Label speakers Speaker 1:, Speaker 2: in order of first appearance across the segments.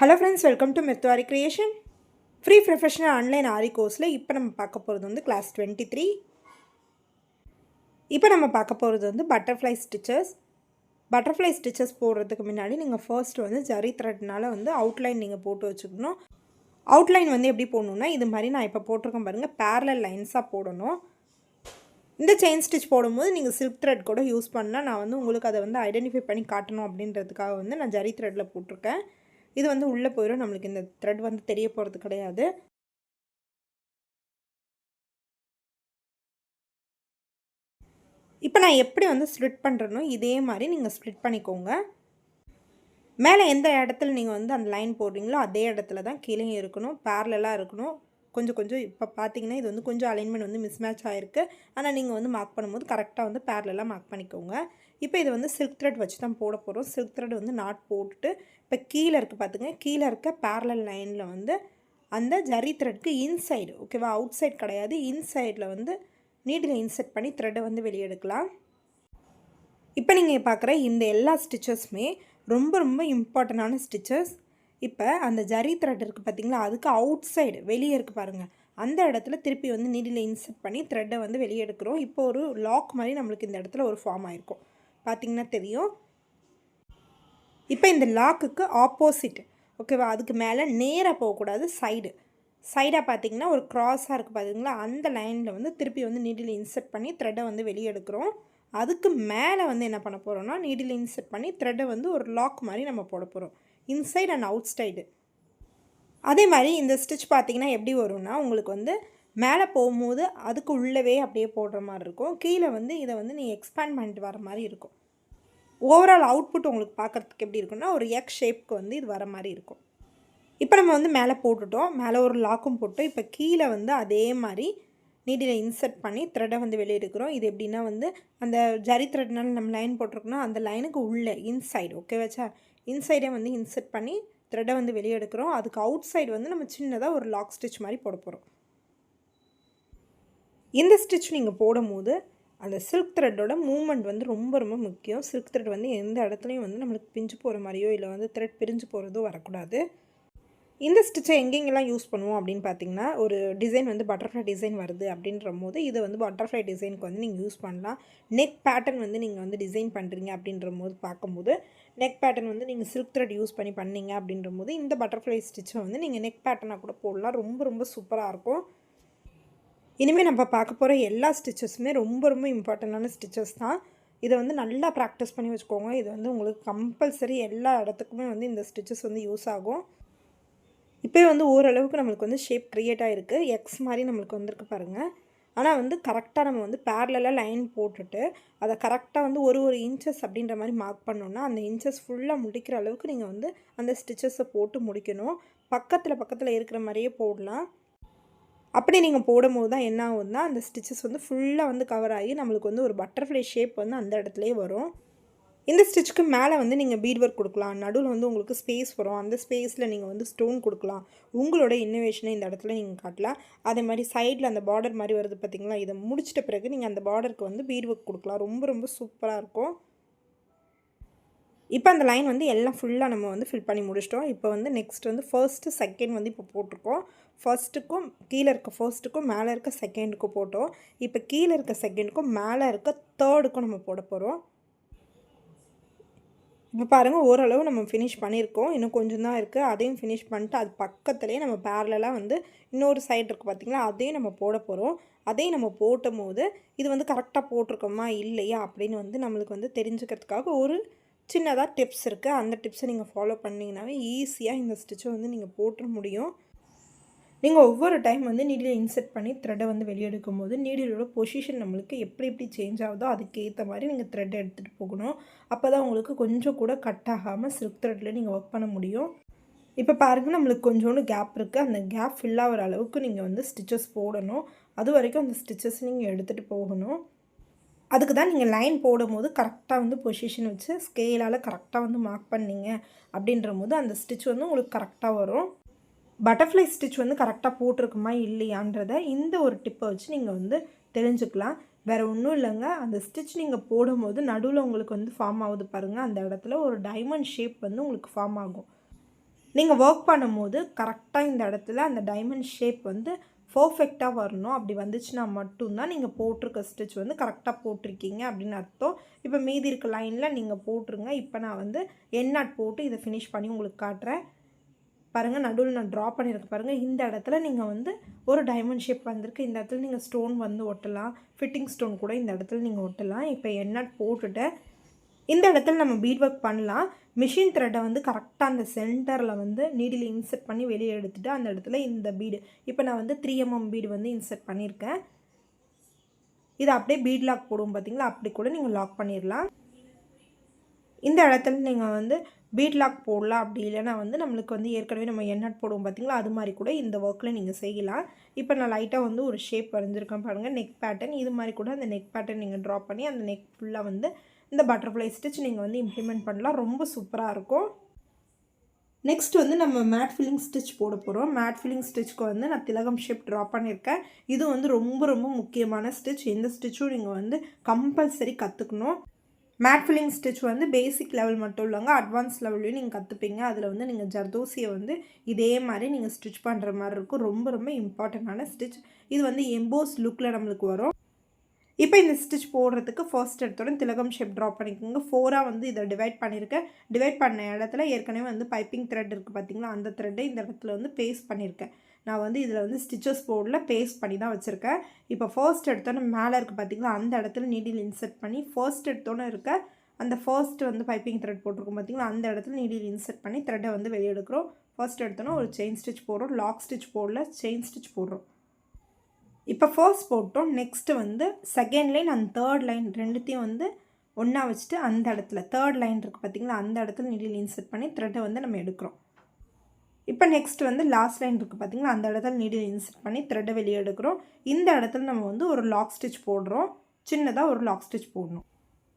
Speaker 1: Hello friends, welcome to Mithwari Creation. Free professional online Ari course la இப்போ நம்ம பார்க்க போறது வந்து class 23. இப்போ நம்ம பார்க்க போறது வந்து butterfly stitches. Butterfly stitches போடுறதுக்கு முன்னாடி நீங்க first வந்து ஜரி threadனால வந்து outline நீங்க போட்டு வச்சுக்கணும். Outline வந்து எப்படி போடணும்னா இது மாதிரி நான் இப்போ போட்டுருக்கேன் பாருங்க parallel lines-ஆ போடணும். இந்த செயின் ஸ்டிச் போடும்போது நீங்கள் silk thread கூட யூஸ் பண்ணலாம். நான் வந்து உங்களுக்கு அதை வந்து ஐடென்டிஃபை பண்ணி காட்டணும் அப்படின்றதுக்காக வந்து நான் ஜரி threadல போட்டிருக்கேன். இது வந்து உள்ளே போயிடும், நம்மளுக்கு இந்த த்ரெட் வந்து தெரிய போகிறது கிடையாது. இப்போ நான் எப்படி வந்து ஸ்ப்ளிட் பண்ணுறனோ இதே மாதிரி நீங்கள் ஸ்ப்ளிட் பண்ணிக்கோங்க. மேலே எந்த இடத்துல நீங்கள் வந்து அந்த லைன் போடுறீங்களோ அதே இடத்துல தான் கீழே இருக்கணும், பேரலாக இருக்கணும். கொஞ்சம் இப்போ பார்த்தீங்கன்னா இது வந்து கொஞ்சம் அலைன்மெண்ட் வந்து மிஸ்மேட்ச் ஆகிருக்கு. ஆனால் நீங்கள் வந்து மார்க் பண்ணும்போது கரெக்டாக வந்து பேரலாக மார்க் பண்ணிக்கோங்க. இப்போ இது வந்து சில்க் த்ரெட் வச்சு தான் போட போகிறோம். சில்க் த்ரெட் வந்து நாட் போட்டுட்டு இப்போ கீழே இருக்குது பார்த்துங்க, கீழே இருக்க பேரலல் லைனில் வந்து அந்த ஜரி த்ரெட்க்கு இன்சைடு, ஓகேவா, அவுட் சைட் கிடையாது, இன்சைடில் வந்து நீடில் இன்செர்ட் பண்ணி த்ரெட்டை வந்து வெளியே எடுக்கலாம். இப்போ நீங்கள் பார்க்குற இந்த எல்லா ஸ்டிச்சஸுமே ரொம்ப இம்பார்ட்டண்டான ஸ்டிச்சஸ். இப்போ அந்த ஜரி த்ரெட் இருக்குது பார்த்திங்களா, அதுக்கு அவுட் சைடு வெளியே இருக்குது பாருங்கள், அந்த இடத்துல திருப்பி வந்து நீடில் இன்செர்ட் பண்ணி த்ரெட்டை வந்து வெளியே எடுக்கிறோம். இப்போ ஒரு லாக் மாதிரி நம்மளுக்கு இந்த இடத்துல ஒரு ஃபார்ம் ஆகிருக்கும், பார்த்திங்கன்னா தெரியும். இப்போ இந்த லாக்குக்கு ஆப்போசிட், ஓகேவா, அதுக்கு மேலே நேராக போகக்கூடாது, சைடாக பார்த்திங்கன்னா ஒரு க்ராஸாக இருக்குது பார்த்திங்களா, அந்த லைனில் வந்து திருப்பி வந்து நீடில் இன்செர்ட் பண்ணி த்ரெட்டை வந்து வெளியே எடுக்கிறோம். அதுக்கு மேலே வந்து என்ன பண்ண போகிறோம்னா நீடில் இன்செர்ட் பண்ணி த்ரெட்டை வந்து ஒரு லாக் மாதிரி நம்ம போட போகிறோம், இன்சைட் அண்ட் அவுட் சைடு. அதே மாதிரி இந்த ஸ்டிச் பார்த்திங்கன்னா எப்படி வரும்னா உங்களுக்கு வந்து மேலே போகும்போது அதுக்கு உள்ளவே அப்படியே போடுற மாதிரி இருக்கும், கீழே வந்து இதை வந்து நீங்கள் எக்ஸ்பேண்ட் பண்ணிட்டு வர மாதிரி இருக்கும். ஓவரால் அவுட்புட் உங்களுக்கு பார்க்குறதுக்கு எப்படி இருக்குன்னா ஒரு எக் ஷேப்க்கு வந்து இது வர மாதிரி இருக்கும். இப்போ நம்ம வந்து மேலே போட்டுட்டோம், மேலே ஒரு லாக்கும் போட்டு இப்போ கீழே வந்து அதே மாதிரி நீடில் இன்செர்ட் பண்ணி த்ரெட்டை வந்து வெளியே எடுக்கிறோம். இது எப்படின்னா வந்து அந்த ஜரி த்ரெட்னால நம்ம லைன் போட்டிருக்கோம்னா அந்த லைனுக்கு உள்ளே இன்சைடு, ஓகே வச்சா, இன்சைடே வந்து இன்செர்ட் பண்ணி த்ரெட்டை வந்து வெளியே எடுக்கிறோம். அதுக்கு அவுட் சைடு வந்து நம்ம சின்னதாக ஒரு லாக் ஸ்டிச் மாதிரி போட போகிறோம். இந்த ஸ்டிச் நீங்கள் போடும்போது அந்த சில்க் த்ரெட்டோட மூவ்மெண்ட் வந்து ரொம்ப முக்கியம். சில்க் த்ரெட் வந்து எந்த இடத்துலையும் வந்து நம்மளுக்கு பிஞ்சு போகிற மாதிரியோ இல்லை வந்து த்ரெட் பிரிஞ்சு போகிறதோ வரக்கூடாது. இந்த ஸ்டிச்சை எங்கெங்கெல்லாம் யூஸ் பண்ணுவோம் அப்படின்னு பார்த்தீங்கன்னா, ஒரு டிசைன் வந்து பட்டர்ஃப்ளை டிசைன் வருது அப்படின்ற போது இதை வந்து பட்டர்ஃப்ளை டிசைனுக்கு வந்து நீங்கள் யூஸ் பண்ணலாம். நெக் பேட்டர்ன் வந்து நீங்கள் வந்து டிசைன் பண்ணுறீங்க அப்படின்ற போது பார்க்கும்போது நெக் பேட்டர்ன் வந்து நீங்கள் சில்க் த்ரெட் யூஸ் பண்ணீங்க அப்படின்ற போது இந்த பட்டர்ஃப்ளை ஸ்டிச்சை வந்து நீங்கள் நெக் பேட்டர்னாக கூட போடலாம், ரொம்ப சூப்பராக இருக்கும். இனிமேல் நம்ம பார்க்க போகிற எல்லா ஸ்டிச்சஸுமே ரொம்ப இம்பார்ட்டண்டான ஸ்டிச்சஸ் தான். இதை வந்து நல்லா ப்ராக்டிஸ் பண்ணி வச்சுக்கோங்க. இது வந்து உங்களுக்கு கம்பல்சரி எல்லா இடத்துக்குமே வந்து இந்த ஸ்டிச்சஸ் வந்து யூஸ் ஆகும். இப்போ வந்து ஓரளவுக்கு நம்மளுக்கு வந்து ஷேப் க்ரியேட் ஆகிருக்கு, எக்ஸ் மாதிரி நம்மளுக்கு வந்திருக்கு பாருங்கள். ஆனால் வந்து கரெக்டாக நம்ம வந்து பேரலாக லைன் போட்டுட்டு அதை கரெக்டாக வந்து ஒரு இன்ச்சஸ் அப்படின்ற மாதிரி மார்க் பண்ணோன்னா அந்த இன்ச்சஸ் ஃபுல்லாக முடிக்கிற அளவுக்கு நீங்கள் வந்து அந்த ஸ்டிச்சஸை போட்டு முடிக்கணும். பக்கத்தில் இருக்கிற மாதிரியே போடலாம். அப்படி நீங்கள் போடும்போது தான் என்ன ஆகுதுன்னா அந்த ஸ்டிச்சஸ் வந்து ஃபுல்லாக வந்து கவர் ஆகி நம்மளுக்கு வந்து ஒரு பட்டர்ஃப்ளை ஷேப் வந்து அந்த இடத்துலையே வரும். இந்த ஸ்டிச்சுக்கு மேலே வந்து நீங்கள் பீட் ஒர்க் கொடுக்கலாம், நடுவில் வந்து உங்களுக்கு ஸ்பேஸ் வரும், அந்த ஸ்பேஸில் நீங்கள் வந்து ஸ்டோன் கொடுக்கலாம், உங்களோட இன்னோவேஷனை இந்த இடத்துல நீங்கள் காட்டலாம். அதே மாதிரி சைடில் அந்த பார்டர் மாதிரி வருது பார்த்திங்களா, இதை முடிச்சிட்ட பிறகு நீங்கள் அந்த பார்டருக்கு வந்து பீட் ஒர்க் கொடுக்கலாம், ரொம்ப சூப்பராக இருக்கும். இப்போ அந்த லைன் வந்து எல்லாம் ஃபுல்லாக நம்ம வந்து ஃபில் பண்ணி முடிச்சிட்டோம். இப்போ வந்து நெக்ஸ்ட் வந்து ஃபர்ஸ்ட்டு செகண்ட் வந்து இப்போ போட்டிருக்கோம். ஃபர்ஸ்ட்டுக்கும் கீழே இருக்க ஃபர்ஸ்ட்டுக்கும் மேலே இருக்க செகண்டுக்கும் போட்டோம். இப்போ கீழே இருக்க செகண்டுக்கும் மேலே இருக்க தேர்டுக்கும் நம்ம போட போகிறோம். இப்போ பாருங்கள் ஓரளவு நம்ம ஃபினிஷ் பண்ணியிருக்கோம், இன்னும் கொஞ்சம் தான் இருக்குது. அதையும் ஃபினிஷ் பண்ணிட்டு அது பக்கத்துலேயே நம்ம பேரலாக வந்து இன்னொரு சைடு இருக்குது பார்த்திங்களா, அதையும் நம்ம போட போகிறோம். அதையும் நம்ம போட்டும் போது இது வந்து கரெக்டாக போட்டிருக்கோமா இல்லையா அப்படின்னு வந்து நம்மளுக்கு வந்து தெரிஞ்சுக்கிறதுக்காக ஒரு சின்னதாக டிப்ஸ் இருக்குது. அந்த டிப்ஸை நீங்கள் ஃபாலோ பண்ணிங்கனாவே ஈஸியாக இந்த ஸ்டிச்சை வந்து நீங்கள் போட்டுற முடியும். நீங்கள் ஒவ்வொரு டைம் வந்து நீடில் இன்செர்ட் பண்ணி த்ரெட்டை வந்து வெளியெடுக்கும் போது நீடிலோட பொசிஷன் நம்மளுக்கு எப்படி சேஞ்ச் ஆகுதோ அதுக்கேற்ற மாதிரி நீங்கள் த்ரெட்டை எடுத்துகிட்டு போகணும். அப்போ தான் உங்களுக்கு கொஞ்சம் கூட கட் ஆகாமல் சில்க் த்ரெட்டில் நீங்கள் ஒர்க் பண்ண முடியும். இப்போ பாருங்கள் நம்மளுக்கு கொஞ்சோண்டு கேப் இருக்குது, அந்த கேப் ஃபில் ஆகிற அளவுக்கு நீங்கள் வந்து ஸ்டிச்சஸ் போடணும். அது வரைக்கும் அந்த ஸ்டிச்சஸ் நீங்கள் எடுத்துகிட்டு போகணும். அதுக்கு தான் நீங்கள் லைன் போடும்போது கரெக்டாக வந்து பொசிஷன் வச்சு ஸ்கேலால் கரெக்டாக வந்து மார்க் பண்ணிங்க அப்படின்ற போது அந்த ஸ்டிச் வந்து உங்களுக்கு கரெக்டாக வரும். பட்டர்ஃப்ளை ஸ்டிச் வந்து கரெக்டாக போட்டிருக்குமா இல்லையான்றதை இந்த ஒரு டிப்பை வச்சு நீங்கள் வந்து தெரிஞ்சுக்கலாம். வேறு ஒன்றும் இல்லைங்க, அந்த ஸ்டிச் நீங்கள் போடும்போது நடுவில் உங்களுக்கு வந்து ஃபார்ம் ஆகுது பாருங்கள், அந்த இடத்துல ஒரு டைமண்ட் ஷேப் வந்து உங்களுக்கு ஃபார்ம் ஆகும். நீங்கள் ஒர்க் பண்ணும்போது கரெக்டாக இந்த இடத்துல அந்த டைமண்ட் ஷேப் வந்து பர்ஃபெக்டாக வரணும். அப்படி வந்துச்சுன்னா மட்டும்தான் நீங்கள் போட்டிருக்க ஸ்டிச் வந்து கரெக்டாக போட்டிருக்கீங்க அப்படின்னு அர்த்தம். இப்போ மீதி இருக்க லைனில் நீங்கள் போட்டுருங்க. இப்போ நான் வந்து எண்ட் நாட் போட்டு இதை ஃபினிஷ் பண்ணி உங்களுக்கு காட்டுறேன். பாருங்கள், நடுவில் நான் ட்ரா பண்ணியிருக்கேன் பாருங்கள். இந்த இடத்துல நீங்கள் வந்து ஒரு டைமண்ட் ஷேப் வந்திருக்கு. இந்த இடத்துல நீங்கள் ஸ்டோன் வந்து ஒட்டலாம். ஃபிட்டிங் ஸ்டோன் கூட இந்த இடத்துல நீங்கள் ஒட்டலாம். இப்போ எண்ட் நாட் போட்டுட்டு இந்த இடத்துல நம்ம பீட் ஒர்க் பண்ணலாம். மிஷின் த்ரெட்டை வந்து கரெக்டாக அந்த சென்டரில் வந்து நீடில் இன்சர்ட் பண்ணி வெளியே எடுத்துகிட்டு அந்த இடத்துல இந்த பீடு இப்போ நான் வந்து 3mm பீடு வந்து இன்சர்ட் பண்ணியிருக்கேன். இதை அப்படியே பீட் லாக் போடுவோம் பார்த்தீங்களா, அப்படி கூட நீங்கள் லாக் பண்ணிடலாம். இந்த இடத்துல நீங்கள் வந்து பீட் லாக் போடலாம். அப்படி இல்லைனா வந்து நம்மளுக்கு வந்து ஏற்கனவே நம்ம எண்ட் நாட் போடுவோம் பார்த்தீங்களா, அது மாதிரி கூட இந்த ஒர்க்கில் நீங்கள் செய்யலாம். இப்போ நான் லைட்டாக வந்து ஒரு ஷேப் வரைஞ்சிருக்கேன் பாருங்கள், நெக் பேட்டர்ன். இது மாதிரி கூட அந்த நெக் பேட்டர்ன் நீங்கள் ட்ரா பண்ணி அந்த நெக் ஃபுல்லாக வந்து இந்த பட்டர்ஃப்ளை ஸ்டிச் நீங்கள் வந்து இம்ப்ளிமெண்ட் பண்ணலாம். ரொம்ப சூப்பராக இருக்கும். நெக்ஸ்ட் வந்து நம்ம மேட் ஃபில்லிங் ஸ்டிச் போட போகிறோம். மேட் ஃபில்லிங் ஸ்டிச்சுக்கு வந்து நான் திலகம் ஷேப் ட்ரா பண்ணியிருக்கேன். இது வந்து ரொம்ப ரொம்ப முக்கியமான ஸ்டிச். எந்த ஸ்டிச்சும் நீங்கள் வந்து கம்பல்சரி கற்றுக்கணும். மேட் ஃபில்லிங் ஸ்டிச் வந்து பேசிக் லெவல் மட்டும் இல்லைங்க, அட்வான்ஸ் லெவல்லையும் நீங்கள் கற்றுப்பீங்க. அதில் வந்து நீங்கள் ஜர்தோசியை வந்து இதே மாதிரி நீங்கள் ஸ்டிச் பண்ணுற மாதிரி இருக்கும். ரொம்ப ரொம்ப இம்பார்ட்டண்ட்டான ஸ்டிச். இது வந்து எம்போஸ் லுக்கில் நம்மளுக்கு வரும். இப்போ இந்த ஸ்டிச் போடுறதுக்கு ஃபர்ஸ்ட் எடுத்தோடனே திலகம் ஷேப் ட்ரா பண்ணிக்கோங்க. 4ஆக வந்து இதை டிவைட் பண்ணியிருக்கேன். டிவைட் பண்ண இடத்துல ஏற்கனவே வந்து பைப்பிங் த்ரெட் இருக்குது பார்த்தீங்களா, அந்த த்ரெட்டை இந்த இடத்துல வந்து பேஸ்ட் பண்ணியிருக்கேன். நான் வந்து இதில் வந்து ஸ்டிச்சஸ் போர்டில் பேஸ்ட் பண்ணி தான் வச்சுருக்கேன். இப்போ ஃபர்ஸ்ட் எடுத்தோன்னே மேலே இருக்குது பார்த்தீங்களா, அந்த இடத்துல நீடில் இன்சர்ட் பண்ணி ஃபர்ஸ்ட் எடுத்தோன்னே இருக்க அந்த ஃபர்ஸ்ட் வந்து பைப்பிங் த்ரெட் போட்டிருக்கோம் பார்த்தீங்களா, அந்த இடத்துல நீடில் இன்சர்ட் பண்ணி த்ரெட்டை வந்து வெளியே எடுக்கிறோம். ஃபர்ஸ்ட் எடுத்தோன்னே ஒரு செயின் ஸ்டிச் போடுறோம். லாக் ஸ்டிச் போடல, செயின் ஸ்டிச் போடுறோம். இப்போ ஃபர்ஸ்ட் போட்டோம். நெக்ஸ்ட்டு வந்து second line and third line ரெண்டுத்தையும் வந்து ஒன்றா வச்சுட்டு அந்த இடத்துல தேர்ட் லைன் இருக்குது பார்த்திங்களா, அந்த இடத்துல நீடில் இன்சர்ட் பண்ணி த்ரெட்டை வந்து நம்ம எடுக்கிறோம். இப்போ நெக்ஸ்ட் வந்து லாஸ்ட் லைன் இருக்குது பார்த்திங்களா, அந்த இடத்துல நீடில் இன்சர்ட் பண்ணி த்ரெட்டை வெளியே எடுக்கிறோம். இந்த இடத்துல நம்ம வந்து ஒரு லாக் ஸ்டிச் போடுறோம். சின்னதாக ஒரு லாக் ஸ்டிச் போடணும்.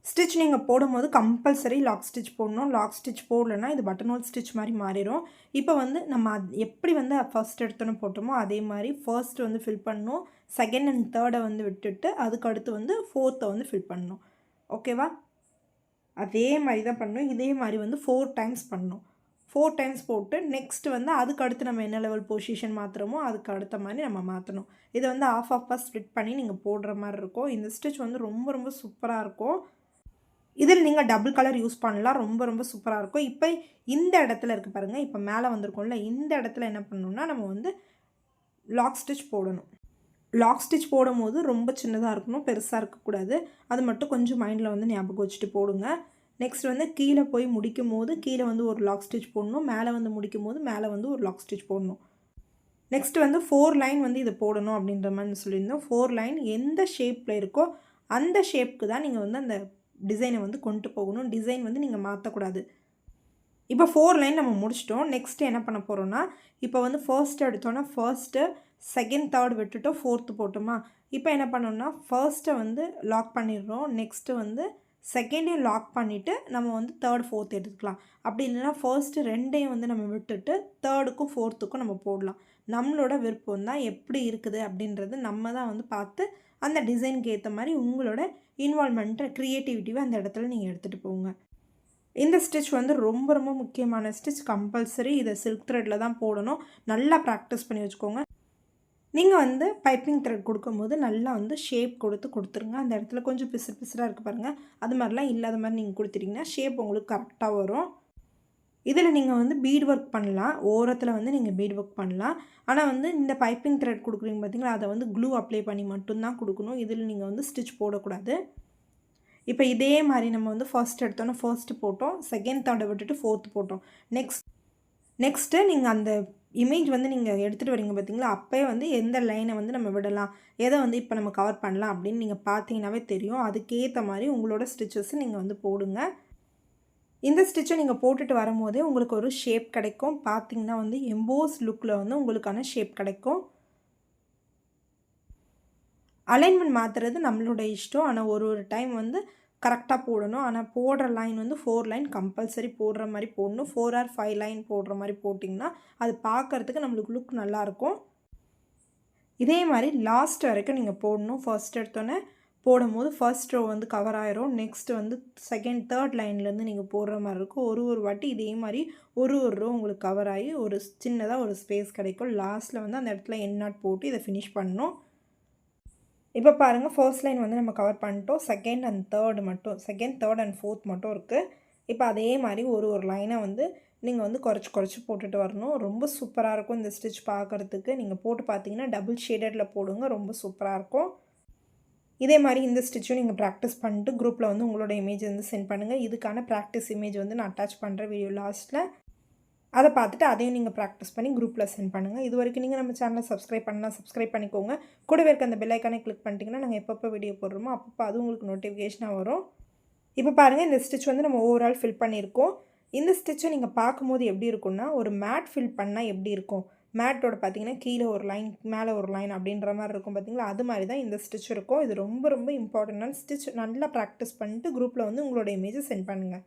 Speaker 1: ஸ்டிச் நீங்கள் போடும்போது கம்பல்சரி லாக் ஸ்டிச் போடணும். லாக் ஸ்டிச் போடலைன்னா இது பட்டன் ஹோல் ஸ்டிச் மாதிரி மாறிடும். இப்போ வந்து நம்ம எப்படி வந்து ஃபர்ஸ்ட் எடுத்தோன்னு போட்டோமோ அதே மாதிரி ஃபர்ஸ்ட் வந்து ஃபில் பண்ணணும். செகண்ட் அண்ட் தேர்டை வந்து விட்டுட்டு அதுக்கு அடுத்து வந்து ஃபோர்த்தை வந்து ஃபில் பண்ணணும். ஓகேவா? அதே மாதிரி தான் பண்ணணும். இதே மாதிரி வந்து 4 டைம்ஸ் பண்ணணும். 4 டைம்ஸ் போட்டு நெக்ஸ்ட் வந்து அதுக்கு அடுத்து நம்ம என்ன லெவல் பொசிஷன் மாற்றுறோமோ அதுக்கு அடுத்த மாதிரி நம்ம மாற்றணும். இதை வந்து ஆஃபாக ஸ்ப்ளிட் பண்ணி நீங்கள் போடுற மாதிரி இருக்கும். இந்த ஸ்டிச் வந்து ரொம்ப ரொம்ப சூப்பராக இருக்கும். இதில் நீங்கள் டபுள் கலர் யூஸ் பண்ணலாம். ரொம்ப ரொம்ப சூப்பராக இருக்கும். இப்போ இந்த இடத்துல இருக்குது பாருங்கள், இப்போ மேலே வந்திருக்கோம்ல, இந்த இடத்துல என்ன பண்ணணும்னா நம்ம வந்து லாக் ஸ்டிச் போடணும். லாக் ஸ்டிச் போடும்போது ரொம்ப சின்னதாக இருக்கணும், பெருசாக இருக்கக்கூடாது. அது மட்டும் கொஞ்சம் மைண்டில் வந்து ஞாபகம் வச்சுட்டு போடுங்க. நெக்ஸ்ட் வந்து கீழே போய் முடிக்கும் போது கீழே வந்து ஒரு லாக் ஸ்டிச் போடணும். மேலே வந்து முடிக்கும் போது மேலே வந்து ஒரு லாக் ஸ்டிச் போடணும். நெக்ஸ்ட் வந்து 4 லைன் வந்து இதை போடணும் அப்படின்ற மாதிரி சொல்லியிருந்தோம். 4 லைன் எந்த ஷேப்பில் இருக்கோ அந்த ஷேப்புக்கு தான் நீங்கள் வந்து அந்த டிசைனை வந்து கொண்டு போகணும். டிசைன் வந்து நீங்கள் மாற்றக்கூடாது. இப்போ 4 லைன் நம்ம முடிச்சிட்டோம். நெக்ஸ்ட்டு என்ன பண்ண போகிறோன்னா, இப்போ வந்து ஃபர்ஸ்ட் எடுத்தோன்னா ஃபர்ஸ்ட்டு, செகண்ட், தேர்ட் விட்டுட்டு ஃபோர்த்து போட்டோமா, இப்போ என்ன பண்ணோம்னா ஃபர்ஸ்ட்டை வந்து லாக் பண்ணிடுறோம். நெக்ஸ்ட்டு வந்து செகண்டையும் லாக் பண்ணிவிட்டு நம்ம வந்து தேர்ட், ஃபோர்த் எடுத்துக்கலாம். அப்படி இல்லைன்னா ஃபர்ஸ்ட்டு 2ஐயும் வந்து நம்ம விட்டுட்டு தேர்டுக்கும் ஃபோர்த்துக்கும் நம்ம போடலாம். நம்மளோட விருப்பம் தான், எப்படி இருக்குது அப்படின்றது நம்ம தான் வந்து பார்த்து அந்த டிசைனுக்கு ஏற்ற மாதிரி உங்களோட இன்வால்மெண்ட்டை, க்ரியேட்டிவிட்டிவை அந்த இடத்துல நீங்கள் எடுத்துகிட்டு போங்க. இந்த ஸ்டிச் வந்து ரொம்ப ரொம்ப முக்கியமான ஸ்டிச். கம்பல்சரி இதை சில்க் த்ரெட்டில் தான் போடணும். நல்லா ப்ராக்டிஸ் பண்ணி வச்சுக்கோங்க. நீங்கள் வந்து பைப்பிங் த்ரெட் கொடுக்கும்போது நல்லா வந்து ஷேப் கொடுத்துருங்க. அந்த இடத்துல கொஞ்சம் பிசுறாக இருக்குது பாருங்கள், அது மாதிரிலாம் இல்லாத மாதிரி நீங்கள் கொடுத்துட்டிங்கன்னா ஷேப் உங்களுக்கு கரெக்டாக வரும். இதில் நீங்கள் வந்து பீட் ஒர்க் பண்ணலாம். ஓரத்தில் வந்து நீங்கள் பீட் ஒர்க் பண்ணலாம். ஆனால் வந்து இந்த பைப்பிங் த்ரெட் கொடுக்குறீங்க பார்த்தீங்களா, அதை வந்து க்ளூ அப்ளை பண்ணி மட்டும்தான் கொடுக்கணும். இதில் நீங்கள் வந்து ஸ்டிச் போடக்கூடாது. இப்போ இதே மாதிரி நம்ம வந்து ஃபர்ஸ்ட் எடுத்தோன்னா ஃபர்ஸ்ட்டு போட்டோம், செகண்ட், தேர்டை விட்டுட்டு ஃபோர்த்து போட்டோம். நெக்ஸ்ட்டு நீங்கள் அந்த இமேஜ் வந்து நீங்கள் எடுத்துகிட்டு வரீங்க பார்த்தீங்களா, அப்போயே வந்து எந்த லைனை வந்து நம்ம விடலாம், எதை வந்து இப்போ நம்ம கவர் பண்ணலாம் அப்படின்னு நீங்கள் பார்த்தீங்கன்னாவே தெரியும். அதுக்கேற்ற மாதிரி உங்களோட ஸ்டிச்சஸை நீங்கள் வந்து போடுங்க. இந்த ஸ்டிச்சை நீங்கள் போட்டுட்டு வரும்போதே உங்களுக்கு ஒரு ஷேப் கிடைக்கும். பார்த்தீங்கன்னா வந்து எம்போஸ் லுக்கில் வந்து உங்களுக்கான ஷேப் கிடைக்கும். அலைன்மெண்ட் மாற்றுறது நம்மளோட இஷ்டம். ஆனால் ஒரு டைம் வந்து கரெக்டாக போடணும். ஆனால் போடுற லைன் வந்து 4 லைன் கம்பல்சரி போடுற மாதிரி போடணும். 4 ஆர் 5 லைன் போடுற மாதிரி போட்டிங்கன்னா அது பார்க்குறதுக்கு நம்மளுக்கு லுக் நல்லாயிருக்கும். இதே மாதிரி லாஸ்ட் வரைக்கும் நீங்கள் போடணும். ஃபர்ஸ்ட் எடுத்தோன்னே போடும்போது ஃபர்ஸ்ட் ரோ வந்து கவர் ஆயிரும். நெக்ஸ்ட் வந்து செகண்ட், தேர்ட் லைன்லேருந்து நீங்கள் போடுற மாரி இருக்கும். ஒரு வாட்டி இதே மாரி ஒரு ரோ உங்களுக்கு கவர் ஆகி ஒரு சின்னதா ஒரு ஸ்பேஸ் கிடைக்கும். லாஸ்ட்டில் வந்து அந்த இடத்துல எண்ட் நாட் போட்டு இதை ஃபினிஷ் பண்ணணும். இப்போ பாருங்கள், ஃபர்ஸ்ட் லைன் வந்து நம்ம கவர் பண்ணிட்டோம். செகண்ட் அண்ட் தேர்ட் மட்டும், செகண்ட், தேர்ட் அண்ட் ஃபோர்த் மட்டும் இருக்குது. இப்போ அதே மாதிரி ஒரு லைனை வந்து நீங்கள் வந்து குறைச்சி போட்டுட்டு வரணும். ரொம்ப சூப்பராக இருக்கும் இந்த ஸ்டிச் பார்க்குறதுக்கு. நீங்கள் போட்டு பார்த்தீங்கன்னா டபுள் ஷேடடில் போடுங்க, ரொம்ப சூப்பராக இருக்கும். இதே மாதிரி இந்த ஸ்டிச்சும் நீங்கள் ப்ராக்டிஸ் பண்ணிட்டு குரூப்பில் வந்து உங்களோட இமேஜ் வந்து சென்ட் பண்ணுங்கள். இதுக்கான ப்ராக்டிஸ் இமேஜ் வந்து நான் அட்டாச் பண்ணுற வீடியோ லாஸ்ட்டில். அதை பார்த்துட்டு அதையும் நீங்கள் ப்ராக்டிஸ் பண்ணி குரூப்பில் சென்ட் பண்ணுங்கள். இது வரைக்கும் நீங்கள் நம்ம சேனலை சப்ஸ்கிரைப் பண்ணால் சப்ஸ்கிரைப் பண்ணிக்கோங்க. கூடவே இருக்க அந்த பெல் ஐக்கானை கிளிக் பண்ணிட்டீங்கன்னா நாங்கள் எப்பப்போ வீடியோ போடுறோமோ அப்பப்போ அது உங்களுக்கு நோட்டிஃபிகேஷனாக வரும். இப்போ பாருங்கள், இந்த ஸ்டிச் வந்து நம்ம ஓவரால் ஃபில் பண்ணியிருக்கோம். இந்த ஸ்டிச்சை நீங்கள் பார்க்கும்போது எப்படி இருக்குன்னா, ஒரு மேட் ஃபில் பண்ணால் எப்படி இருக்கும், மேட்டோட பார்த்தீங்கன்னா கீழே ஒரு லைன் மேலே ஒரு லைன் அப்படின்ற மாதிரி இருக்கும் பார்த்தீங்களா, அது மாதிரி தான் இந்த ஸ்டிச் இருக்கும். இது ரொம்ப ரொம்ப இம்பார்ட்டண்டான ஸ்டிச். நல்லா ப்ராக்டிஸ் பண்ணிட்டு குரூப்பில் வந்து உங்களோட இமேஜை சென்ட் பண்ணுங்கள்.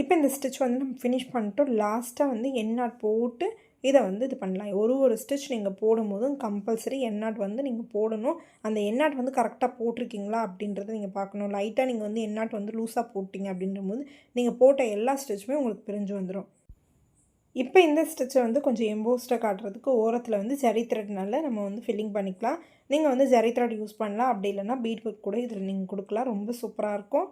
Speaker 1: இப்போ இந்த ஸ்டிச் வந்து நம்ம ஃபினிஷ் பண்ணிட்டோம். லாஸ்ட்டாக வந்து எண்ட் நாட் போட்டு இதை வந்து இது பண்ணலாம். ஒரு ஸ்டிச் நீங்கள் போடும்போதும் கம்பல்சரி எண்ட் நாட் வந்து நீங்கள் போடணும். அந்த எண்ட் நாட் வந்து கரெக்டாக போட்டிருக்கீங்களா அப்படின்றத நீங்கள் பார்க்கணும். லைட்டாக நீங்கள் வந்து எண்ட் நாட் வந்து லூஸாக போட்டிங்க அப்படின்றபோது நீங்கள் போட்ட எல்லா ஸ்டிச்சுமே உங்களுக்கு பிரிஞ்சு வந்துடும். இப்போ இந்த ஸ்டிச்சை வந்து கொஞ்சம் எம்போஸ்டாக காட்டுறதுக்கு ஓரத்தில் வந்து ஜரி த்ரெட்னால நம்ம வந்து ஃபில்லிங் பண்ணிக்கலாம். நீங்கள் வந்து ஜரி த்ரெட் யூஸ் பண்ணலாம், அப்படி இல்லைன்னா பீட் ஒர்க் கூட இதில் நீங்கள் கொடுக்கலாம். ரொம்ப சூப்பராக இருக்கும்.